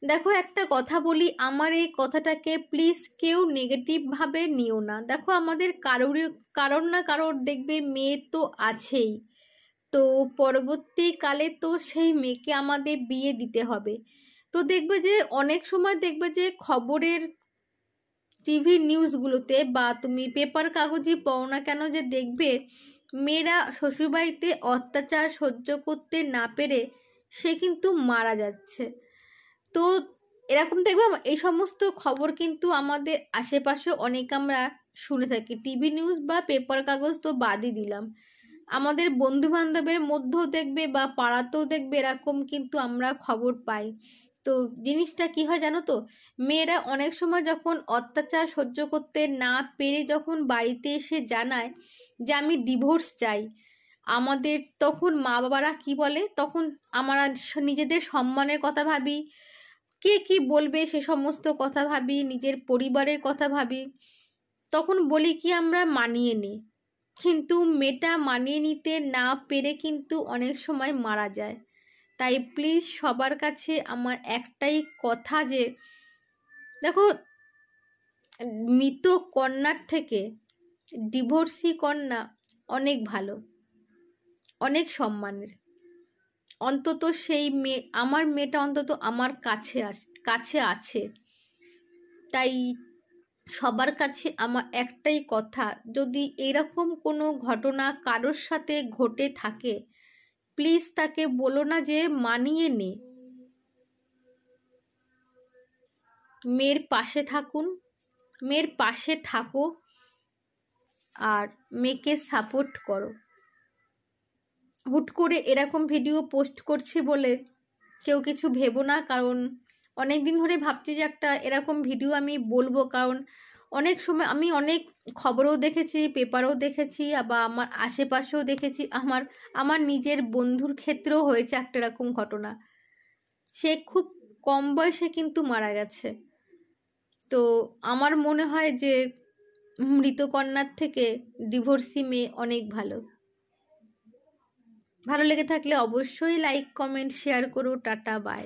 দেখো একটা কথা বলি, আমার এই কথাটাকে প্লিজ কেউ নেগেটিভভাবে নিও না। দেখো আমাদের কারোর না কারোর দেখবে মেয়ে তো আছেই, তো পরবর্তীকালে তো সেই মেয়েকে আমাদের বিয়ে দিতে হবে। তো দেখবে যে অনেক সময় দেখবে যে খবরের টিভি নিউজগুলোতে বা তুমি পেপার কাগজে পড়ো না কেন, যে দেখবে মেয়েরা শ্বশুরবাড়িতে অত্যাচার সহ্য করতে না পেরে সে কিন্তু মারা যাচ্ছে। তো এরকম দেখবে এই সমস্ত খবর কিন্তু আমাদের আশেপাশে অনেক আমরা শুনে থাকি, টিভি নিউজ বা পেপার কাগজ তো বাদই দিলাম, আমাদের বন্ধু বান্ধবের মধ্যেও দেখবে বা পাড়াতেও দেখবে এরকম কিন্তু আমরা খবর পাই। তো জিনিসটা কি হয় জানো তো, মেয়েরা অনেক সময় যখন অত্যাচার সহ্য করতে না পেরে যখন বাড়িতে এসে জানায় যে আমি ডিভোর্স চাই, আমাদের তখন মা বাবারা কি বলে, তখন আমরা নিজেদের সম্মানের কথা ভাবি, কে কি বলবে সে সমস্ত কথা ভাবি, নিজের পরিবারের কথা ভাবি, তখন বলি কি আমরা মানিয়ে নিই। কিন্তু মেয়েটা মানিয়ে নিতে না পেরে কিন্তু অনেক সময় মারা যায়। তাই প্লিজ সবার কাছে আমার একটাই কথা, যে দেখো মৃত কন্যার থেকে ডিভোর্সি কন্যা অনেক ভালো, অনেক সম্মানের। অন্তত সেই মেয়ে, আমার মেয়েটা অন্তত আমার কাছে আছে। তাই সবার কাছে আমার একটাই কথা, যদি এরকম কোনো ঘটনা কারোর সাথে ঘটে থাকে, প্লিজ তাকে বলো না যে মানিয়ে নে, মেয়ের পাশে থাকুন, মেয়ের পাশে থাকো আর মেয়েকে সাপোর্ট করো। হুট করে এরকম ভিডিও পোস্ট করছি বলে কেউ কিছু ভেবো না, কারণ অনেক দিন ধরে ভাবছি যে একটা এরকম ভিডিও আমি বলবো, কারণ অনেক সময় আমি অনেক খবরও দেখেছি, পেপারও দেখেছি, আবার আমার আশেপাশেও দেখেছি, আমার নিজের বন্ধুর ক্ষেত্রেও হয়েছে একটা এরকম ঘটনা। সে খুব কম বয়সে কিন্তু মারা গেছে। তো আমার মনে হয় যে মৃতকন্যার থেকে ডিভোর্সি মেয়ে অনেক ভালো। ভালো লেগে থাকলে অবশ্যই লাইক কমেন্ট শেয়ার করো। Tata bye.